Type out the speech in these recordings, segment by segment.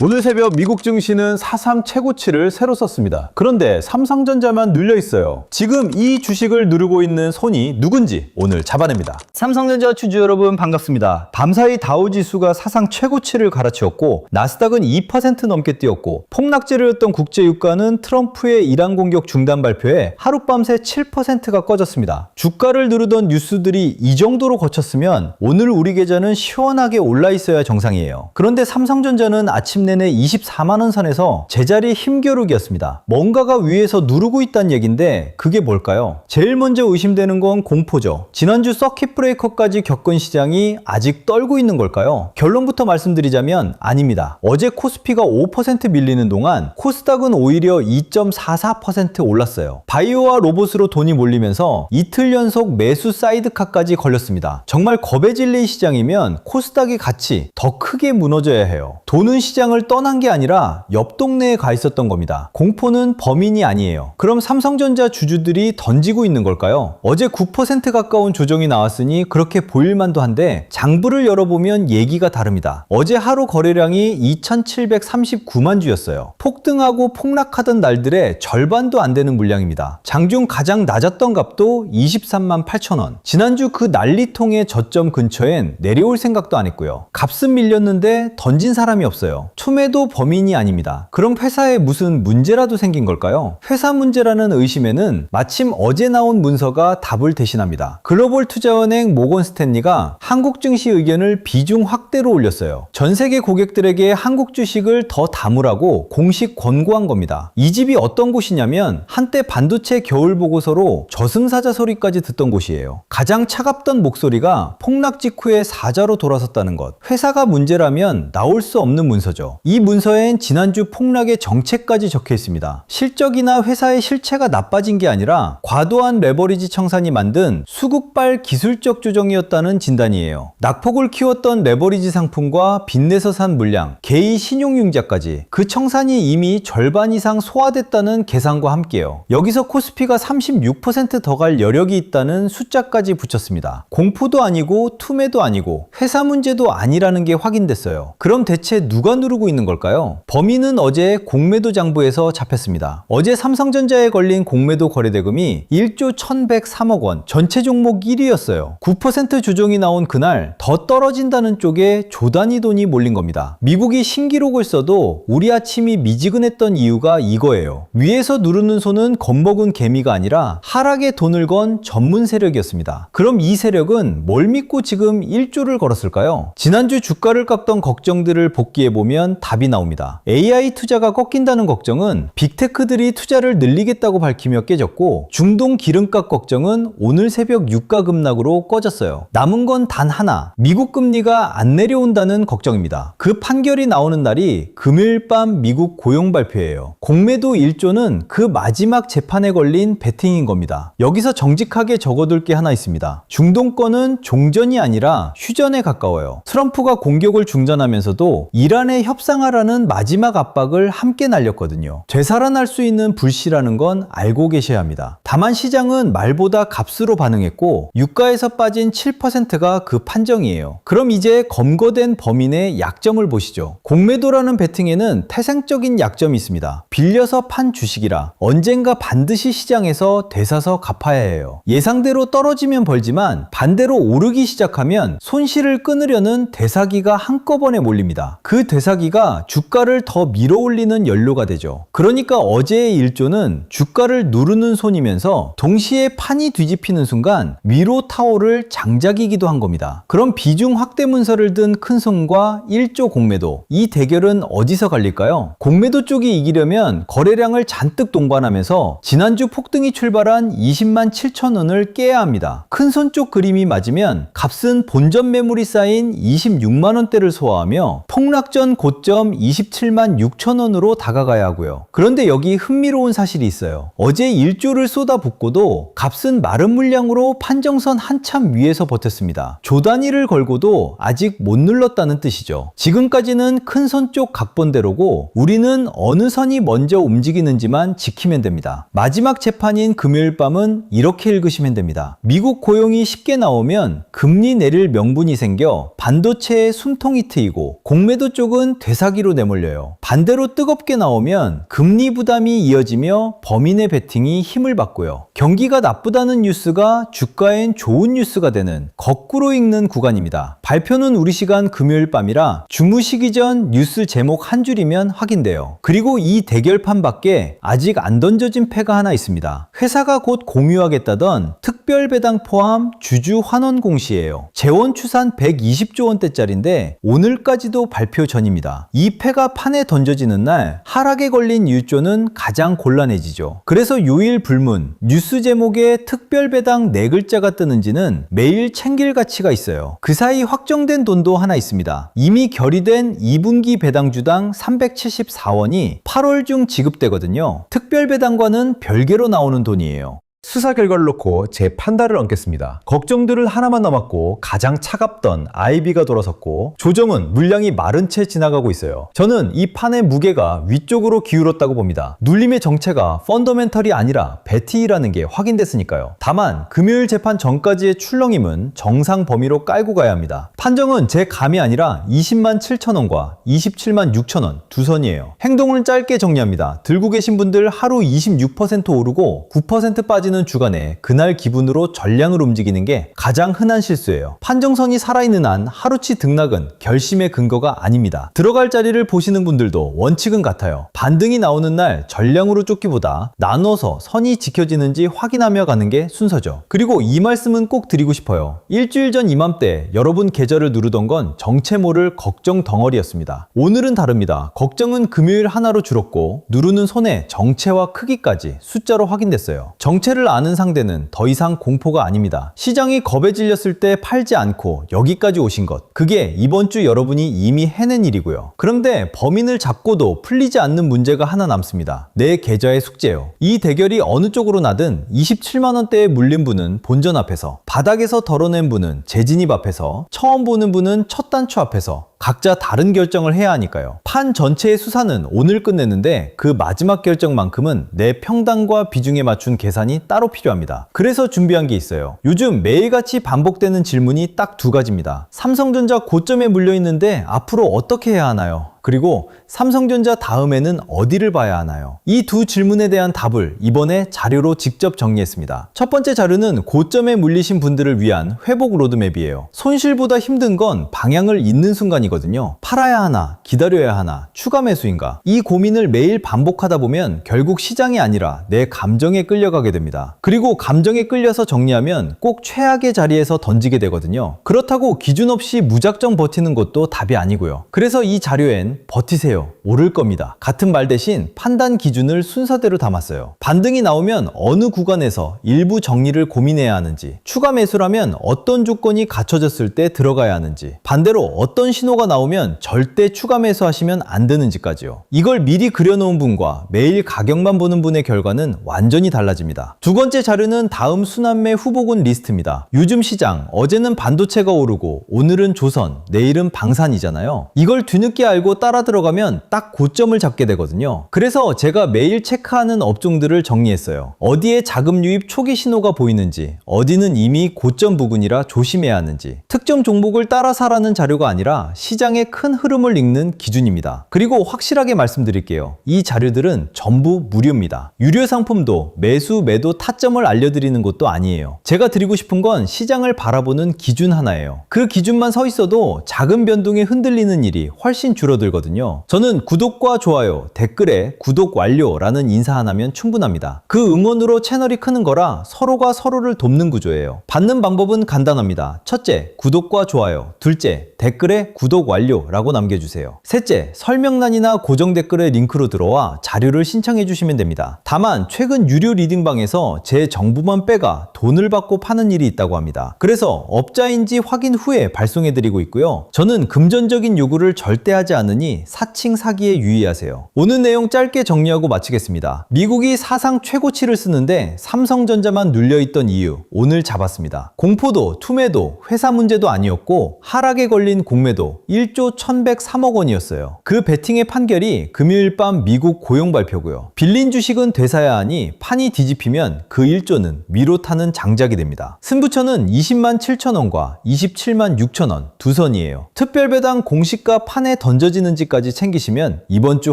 오늘 새벽 미국 증시는 사상 최고치를 새로 썼습니다. 그런데 삼성전자만 눌려 있어요. 지금 이 주식을 누르고 있는 손이 누군지 오늘 잡아냅니다. 삼성전자 주주 여러분 반갑습니다. 밤사이 다우지수가 사상 최고치를 갈아치웠고 나스닥은 2% 넘게 뛰었고 폭락지르였던 국제유가는 트럼프의 이란 공격 중단 발표에 하룻밤새 7%가 꺼졌습니다. 주가를 누르던 뉴스들이 이 정도로 거쳤으면 오늘 우리 계좌는 시원하게 올라 있어야 정상이에요. 그런데 삼성전자는 아침 내내 24만원 선에서 제자리 힘겨루기였습니다. 뭔가가 위에서 누르고 있다는 얘긴데 그게 뭘까요? 제일 먼저 의심되는 건 공포죠. 지난주 서킷 브레이커까지 겪은 시장이 아직 떨고 있는 걸까요? 결론부터 말씀드리자면 아닙니다. 어제 코스피가 5% 밀리는 동안 코스닥은 오히려 2.44% 올랐어요. 바이오와 로봇으로 돈이 몰리면서 이틀 연속 매수 사이드카까지 걸렸습니다. 정말 겁에 질린 시장이면 코스닥이 같이 더 크게 무너져야 해요. 돈은 시장을 떠난 게 아니라 옆 동네에 가 있었던 겁니다. 공포는 범인이 아니에요. 그럼 삼성전자 주주들이 던지고 있는 걸까요? 어제 9% 가까운 조정이 나왔으니 그렇게 보일만도 한데 장부를 열어보면 얘기가 다릅니다. 어제 하루 거래량이 2,739만 주였어요. 폭등하고 폭락하던 날들의 절반도 안 되는 물량입니다. 장중 가장 낮았던 값도 23만 8천원. 지난주 그 난리통의 저점 근처엔 내려올 생각도 안 했고요. 값은 밀렸는데 던진 사람이 없어요. 투매도 범인이 아닙니다. 그럼 회사에 무슨 문제라도 생긴 걸까요? 회사 문제라는 의심에는 마침 어제 나온 문서가 답을 대신합니다. 글로벌 투자은행 모건 스탠리가 한국 증시 의견을 비중 확대로 올렸어요. 전 세계 고객들에게 한국 주식을 더 담으라고 공식 권고한 겁니다. 이 집이 어떤 곳이냐면 한때 반도체 겨울 보고서로 저승사자 소리까지 듣던 곳이에요. 가장 차갑던 목소리가 폭락 직후에 사자로 돌아섰다는 것. 회사가 문제라면 나올 수 없는 문서죠. 이 문서엔 지난주 폭락의 정체까지 적혀 있습니다. 실적이나 회사의 실체가 나빠진 게 아니라 과도한 레버리지 청산이 만든 수급발 기술적 조정이었다는 진단이에요. 낙폭을 키웠던 레버리지 상품과 빚내서 산 물량, 개의 신용융자까지 그 청산이 이미 절반 이상 소화됐다는 계산과 함께요. 여기서 코스피가 36% 더 갈 여력이 있다는 숫자까지 붙였습니다. 공포도 아니고 투매도 아니고 회사 문제도 아니라는 게 확인됐어요. 그럼 대체 누가 누르고 있는 걸까요? 범인은 어제 공매도 장부에서 잡혔습니다. 어제 삼성전자에 걸린 공매도 거래대금이 1조 1103억 원, 전체 종목 1위였어요. 9% 조정이 나온 그날 더 떨어진다는 쪽에 조단위 돈이 몰린 겁니다. 미국이 신기록을 써도 우리 아침이 미지근했던 이유가 이거예요. 위에서 누르는 손은 겁먹은 개미가 아니라 하락에 돈을 건 전문 세력이었습니다. 그럼 이 세력은 뭘 믿고 지금 1조를 걸었을까요? 지난주 주가를 깎던 걱정들을 복기해보면 답이 나옵니다. AI 투자가 꺾인다는 걱정은 빅테크들이 투자를 늘리겠다고 밝히며 깨졌고 중동 기름값 걱정은 오늘 새벽 유가 급락으로 꺼졌어요. 남은 건 단 하나, 미국 금리가 안 내려온다는 걱정입니다. 그 판결이 나오는 날이 금요일 밤 미국 고용 발표예요. 공매도 1조는 그 마지막 재판에 걸린 베팅인 겁니다. 여기서 정직하게 적어둘 게 하나 있습니다. 중동권은 종전이 아니라 휴전에 가까워요. 트럼프가 공격을 중단하면서도 이란에 협상하라는 마지막 압박을 함께 날렸거든요. 되살아날 수 있는 불씨라는 건 알고 계셔야 합니다. 다만 시장은 말보다 값으로 반응했고 유가에서 빠진 7%가 그 판정이에요. 그럼 이제 검거된 범인의 약점을 보시죠. 공매도라는 베팅에는 태생적인 약점이 있습니다. 빌려서 판 주식이라 언젠가 반드시 시장에서 되사서 갚아야 해요. 예상대로 떨어지면 벌지만 반대로 오르기 시작하면 손실을 끊으려는 되사기가 한꺼번에 몰립니다. 그 되사기가 주가를 더 밀어올리는 연료가 되죠. 그러니까 어제의 1조는 주가를 누르는 손이면서 동시에 판이 뒤집히는 순간 위로 타오를 장작이기도 한 겁니다. 그럼 비중 확대 문서를 든 큰 손과 1조 공매도, 이 대결은 어디서 갈릴까요? 공매도 쪽이 이기려면 거래량을 잔뜩 동반하면서 지난주 폭등이 출발한 20만 7천 원을 깨야 합니다. 큰 손 쪽 그림이 맞으면 값은 본전 매물이 쌓인 26만 원대를 소화하며 폭락전 고점 27만 6천 원으로 다가가야 하고요. 그런데 여기 흥미로운 사실이 있어요. 어제 1조를 쏟아붓고도 값은 마른 물량으로 판정선 한참 위에서 버텼습니다. 조단위를 걸고도 아직 못 눌렀다는 뜻이죠. 지금까지는 큰 선 쪽 각본대로고 우리는 어느 선이 먼저 움직이는지만 지키면 됩니다. 마지막 재판인 금요일 밤은 이렇게 읽으시면 됩니다. 미국 고용이 쉽게 나오면 금리 내릴 명분이 생겨 반도체의 숨통이 트이고 공매도 쪽은 되사기로 내몰려요. 반대로 뜨겁게 나오면 금리 부담이 이어지며 범인의 베팅이 힘을 받고요. 경기가 나쁘다는 뉴스가 주가엔 좋은 뉴스가 되는 거꾸로 읽는 구간입니다. 발표는 우리 시간 금요일 밤이라 주무시기 전 뉴스 제목 한 줄이면 확인돼요. 그리고 이 대결판 밖에 아직 안 던져진 패가 하나 있습니다. 회사가 곧 공유하겠다던 특별 배당 포함 주주 환원 공시예요. 재원 추산 120조 원대짜리인데 오늘까지도 발표 전입니다. 이 패가 판에 던져지는 날 하락에 걸린 일조는 가장 곤란해지죠. 그래서 요일 불문, 뉴스 제목에 특별 배당 4글자가 뜨는지는 매일 챙길 가치가 있어요. 그 사이 확정된 돈도 하나 있습니다. 이미 결의된 2분기 배당주당 374원이 8월 중 지급되거든요. 특별 배당과는 별개로 나오는 돈이에요. 수사 결과를 놓고 제 판단을 얹겠습니다. 걱정들을 하나만 남았고 가장 차갑던 IB가 돌아섰고 조정은 물량이 마른 채 지나가고 있어요. 저는 이 판의 무게가 위쪽으로 기울었다고 봅니다. 눌림의 정체가 펀더멘털이 아니라 베팅이라는 게 확인됐으니까요. 다만 금요일 재판 전까지의 출렁임은 정상 범위로 깔고 가야 합니다. 판정은 제 감이 아니라 20만 7천 원과 27만 6천 원 두 선이에요. 행동을 짧게 정리합니다. 들고 계신 분들 하루 26% 오르고 9% 빠지는 주간에 그날 기분으로 전량을 움직이는 게 가장 흔한 실수예요. 판정선이 살아있는 한 하루치 등락은 결심의 근거가 아닙니다. 들어갈 자리를 보시는 분들도 원칙은 같아요. 반등이 나오는 날 전량으로 쫓기보다 나눠서 선이 지켜지는지 확인하며 가는 게 순서죠. 그리고 이 말씀은 꼭 드리고 싶어요. 일주일 전 이맘때 여러분 계좌를 누르던 건 정체 모를 걱정 덩어리였습니다. 오늘은 다릅니다. 걱정은 금요일 하나로 줄었고 누르는 손의 정체와 크기까지 숫자로 확인됐어요. 정체를 아는 상대는 더 이상 공포가 아닙니다. 시장이 겁에 질렸을 때 팔지 않고 여기까지 오신 것, 그게 이번 주 여러분이 이미 해낸 일이고요. 그런데 범인을 잡고도 풀리지 않는 문제가 하나 남습니다. 내 계좌의 숙제요. 이 대결이 어느 쪽으로 나든 27만 원대에 물린 분은 본전 앞에서, 바닥에서 덜어낸 분은 재진입 앞에서, 처음 보는 분은 첫 단추 앞에서 각자 다른 결정을 해야 하니까요. 판 전체의 수사는 오늘 끝냈는데 그 마지막 결정만큼은 내 평단과 비중에 맞춘 계산이 따로 필요합니다. 그래서 준비한 게 있어요. 요즘 매일같이 반복되는 질문이 딱 두 가지입니다. 삼성전자 고점에 물려있는데 앞으로 어떻게 해야 하나요? 그리고 삼성전자 다음에는 어디를 봐야 하나요? 이 두 질문에 대한 답을 이번에 자료로 직접 정리했습니다. 첫 번째 자료는 고점에 물리신 분들을 위한 회복 로드맵이에요. 손실보다 힘든 건 방향을 잃는 순간이거든요. 팔아야 하나, 기다려야 하나, 추가 매수인가? 이 고민을 매일 반복하다 보면 결국 시장이 아니라 내 감정에 끌려가게 됩니다. 그리고 감정에 끌려서 정리하면 꼭 최악의 자리에서 던지게 되거든요. 그렇다고 기준 없이 무작정 버티는 것도 답이 아니고요. 그래서 이 자료엔 버티세요, 오를 겁니다 같은 말 대신 판단 기준을 순서대로 담았어요. 반등이 나오면 어느 구간에서 일부 정리를 고민해야 하는지, 추가 매수라면 어떤 조건이 갖춰졌을 때 들어가야 하는지, 반대로 어떤 신호가 나오면 절대 추가 매수하시면 안 되는지까지요. 이걸 미리 그려놓은 분과 매일 가격만 보는 분의 결과는 완전히 달라집니다. 두 번째 자료는 다음 순환매 후보군 리스트입니다. 요즘 시장, 어제는 반도체가 오르고 오늘은 조선, 내일은 방산이잖아요. 이걸 뒤늦게 알고 따라 들어가면 딱 고점을 잡게 되거든요. 그래서 제가 매일 체크하는 업종들을 정리했어요. 어디에 자금 유입 초기 신호가 보이는지, 어디는 이미 고점 부근이라 조심해야 하는지. 특정 종목을 따라 사라는 자료가 아니라 시장의 큰 흐름을 읽는 기준입니다. 그리고 확실하게 말씀드릴게요. 이 자료들은 전부 무료입니다. 유료 상품도 매수, 매도 타점을 알려드리는 것도 아니에요. 제가 드리고 싶은 건 시장을 바라보는 기준 하나예요. 그 기준만 서 있어도 작은 변동에 흔들리는 일이 훨씬 줄어들거든요. 저는 구독과 좋아요, 댓글에 구독 완료라는 인사 하나면 충분합니다. 그 응원으로 채널이 크는 거라 서로가 서로를 돕는 구조예요. 받는 방법은 간단합니다. 첫째, 구독과 좋아요. 둘째, 댓글에 구독 완료라고 남겨주세요. 셋째, 설명란이나 고정 댓글에 링크로 들어와 자료를 신청해 주시면 됩니다. 다만 최근 유료 리딩방에서 제 정보만 빼가 돈을 받고 파는 일이 있다고 합니다. 그래서 업자인지 확인 후에 발송해드리고 있고요. 저는 금전적인 요구를 절대 하지 않으니 사칭 사기에 유의하세요. 오늘 내용 짧게 정리하고 마치겠습니다. 미국이 사상 최고치를 쓰는데 삼성전자만 눌려있던 이유, 오늘 잡았습니다. 공포도, 투매도, 회사 문제도 아니었고 하락에 걸린 공매도 1조 1103억 원이었어요. 그 베팅의 판결이 금요일 밤 미국 고용 발표고요. 빌린 주식은 되사야 하니 판이 뒤집히면 그 1조는 위로 타는 장작이 됩니다. 승부처는 20만 7천 원과 27만 6천 원 두 선이에요. 특별배당 공시가 판에 던져지는 있는지까지 챙기시면 이번 주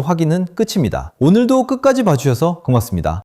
확인은 끝입니다. 오늘도 끝까지 봐주셔서 고맙습니다.